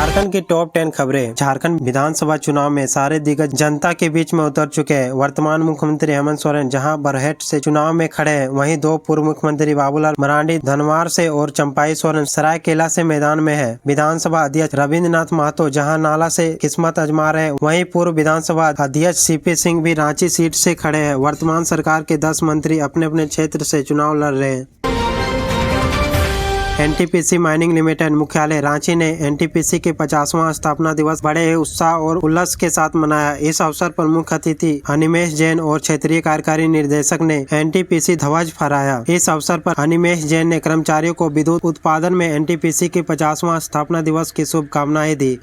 झारखंड की टॉप 10 खबरें। झारखंड विधानसभा चुनाव में सारे दिग्गज जनता के बीच में उतर चुके हैं। वर्तमान मुख्यमंत्री हेमंत सोरेन जहां बरहेट से चुनाव में खड़े हैं, वहीं दो पूर्व मुख्यमंत्री बाबूलाल मरांडी धनवार से और चंपाई सोरेन सरायकेला से मैदान में है। विधानसभा अध्यक्ष रविंद्रनाथ महतो जहां नाला से किस्मत आजमा रहे हैं, वहीं पूर्व विधानसभा अध्यक्ष सीपी सिंह भी रांची सीट से खड़े हैं। वर्तमान सरकार के 10 मंत्री अपने अपने क्षेत्र से चुनाव लड़ रहे हैं। एनटीपीसी माइनिंग लिमिटेड मुख्यालय रांची ने एनटीपीसी के 50वां स्थापना दिवस बड़े उत्साह और उल्लास के साथ मनाया। इस अवसर पर मुख्य अतिथि अनिमेश जैन और क्षेत्रीय कार्यकारी निर्देशक ने एनटीपीसी ध्वज फहराया। इस अवसर पर अनिमेश जैन ने कर्मचारियों को विद्युत उत्पादन में एनटीपीसी के 50वां स्थापना दिवस की शुभकामनाएं दी।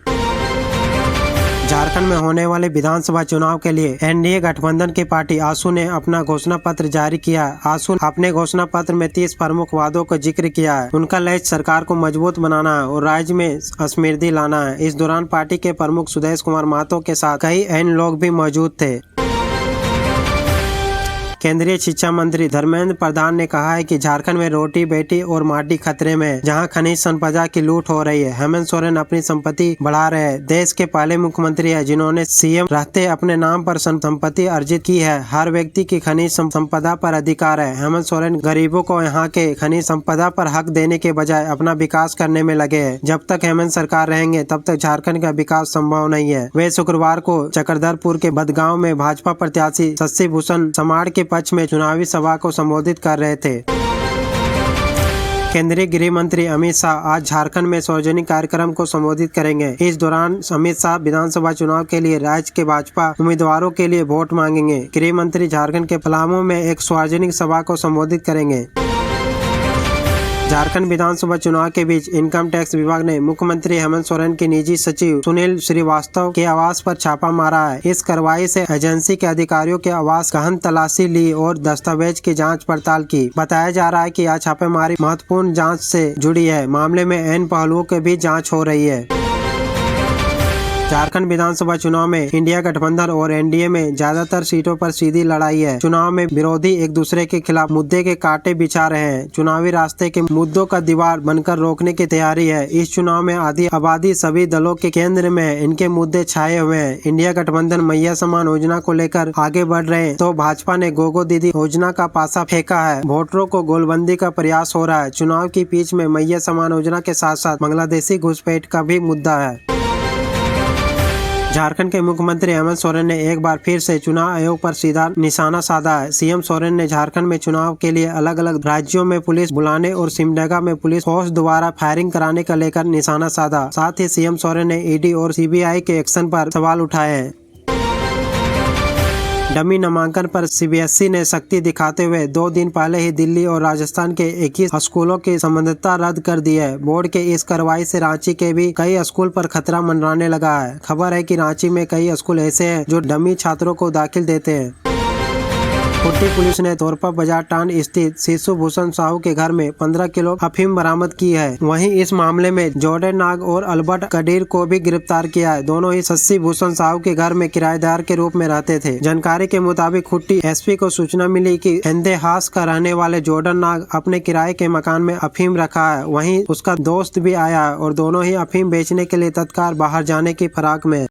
झारखंड में होने वाले विधानसभा चुनाव के लिए एनडीए गठबंधन की पार्टी आसू ने अपना घोषणा पत्र जारी किया। आसू अपने घोषणा पत्र में 30 प्रमुख वादों का जिक्र किया है। उनका लक्ष्य सरकार को मजबूत बनाना है और राज्य में समृद्धि लाना है। इस दौरान पार्टी के प्रमुख सुदेश कुमार महतो के साथ कई अन्य लोग भी मौजूद थे। केंद्रीय शिक्षा मंत्री धर्मेंद्र प्रधान ने कहा है कि झारखंड में रोटी बेटी और माटी खतरे में है, जहां खनिज संपदा की लूट हो रही है। हेमंत सोरेन अपनी संपत्ति बढ़ा रहे हैं। देश के पहले मुख्यमंत्री है जिन्होंने सीएम रहते अपने नाम पर संपत्ति अर्जित की है। हर व्यक्ति की खनिज संपदा पर अधिकार है। हेमंत सोरेन गरीबों को यहाँ के खनिज संपदा पर हक देने के बजाय अपना विकास करने में लगे हैं। जब तक हेमंत सरकार रहेंगे तब तक झारखंड का विकास संभव नहीं है। वे शुक्रवार को चक्रधरपुर के बदगांव में भाजपा प्रत्याशी शशि भूषण समाड़ के पक्ष में चुनावी सभा को संबोधित कर रहे थे। केंद्रीय गृह मंत्री अमित शाह आज झारखंड में सार्वजनिक कार्यक्रम को संबोधित करेंगे। इस दौरान अमित शाह विधानसभा चुनाव के लिए राज्य के भाजपा उम्मीदवारों के लिए वोट मांगेंगे। गृह मंत्री झारखंड के पलामू में एक सार्वजनिक सभा को संबोधित करेंगे। झारखंड विधानसभा चुनाव के बीच इनकम टैक्स विभाग ने मुख्यमंत्री हेमंत सोरेन के निजी सचिव सुनील श्रीवास्तव के आवास पर छापा मारा है। इस कार्रवाई से एजेंसी के अधिकारियों के आवास गहन तलाशी ली और दस्तावेज की जांच पड़ताल की। बताया जा रहा है कि यह छापेमारी महत्वपूर्ण जांच से जुड़ी है। मामले में अन्य पहलुओं की भी जाँच हो रही है। झारखंड विधानसभा चुनाव में इंडिया गठबंधन और एनडीए में ज्यादातर सीटों पर सीधी लड़ाई है। चुनाव में विरोधी एक दूसरे के खिलाफ मुद्दे के कांटे बिछा रहे हैं। चुनावी रास्ते के मुद्दों का दीवार बनकर रोकने की तैयारी है। इस चुनाव में आधी आबादी सभी दलों के केंद्र में है। इनके मुद्दे छाए हुए हैं। इंडिया गठबंधन मैया समान योजना को लेकर आगे बढ़ रहे हैं, तो भाजपा ने गोगो दीदी योजना का पासा फेंका है। वोटरों को गोलबंदी का प्रयास हो रहा है। चुनाव की पीच में मैया समान योजना के साथ साथ बांग्लादेशी घुसपैठ का भी मुद्दा है। झारखंड के मुख्यमंत्री हेमंत सोरेन ने एक बार फिर से चुनाव आयोग पर सीधा निशाना साधा है। सीएम सोरेन ने झारखंड में चुनाव के लिए अलग अलग राज्यों में पुलिस बुलाने और सिमडेगा में पुलिस फोर्स द्वारा फायरिंग कराने का लेकर निशाना साधा। साथ ही सीएम सोरेन ने ईडी और सीबीआई के एक्शन पर सवाल उठाए हैं। डमी नामांकन पर सीबीएसई ने सख्ती दिखाते हुए 2 दिन पहले ही दिल्ली और राजस्थान के 21 स्कूलों की संबद्धता रद्द कर दी है। बोर्ड के इस कार्रवाई से रांची के भी कई स्कूल पर खतरा मंडराने लगा है। खबर है कि रांची में कई स्कूल ऐसे हैं जो डमी छात्रों को दाखिल देते हैं। खूंटी पुलिस ने तोरपा बाजार टांड स्थित शिशु भूषण साहू के घर में 15 किलो अफीम बरामद की है। वहीं इस मामले में जॉर्डन नाग और अल्बर्ट कदीर को भी गिरफ्तार किया है। दोनों ही शशि भूषण साहू के घर में किराएदार के रूप में रहते थे। जानकारी के मुताबिक खूंटी एसपी को सूचना मिली कि इंदेहास का रहने वाले जॉर्डन नाग अपने किराए के मकान में अफीम रखा है। वहीं उसका दोस्त भी आया और दोनों ही अफीम बेचने के लिए तत्काल बाहर जाने की फिराक में।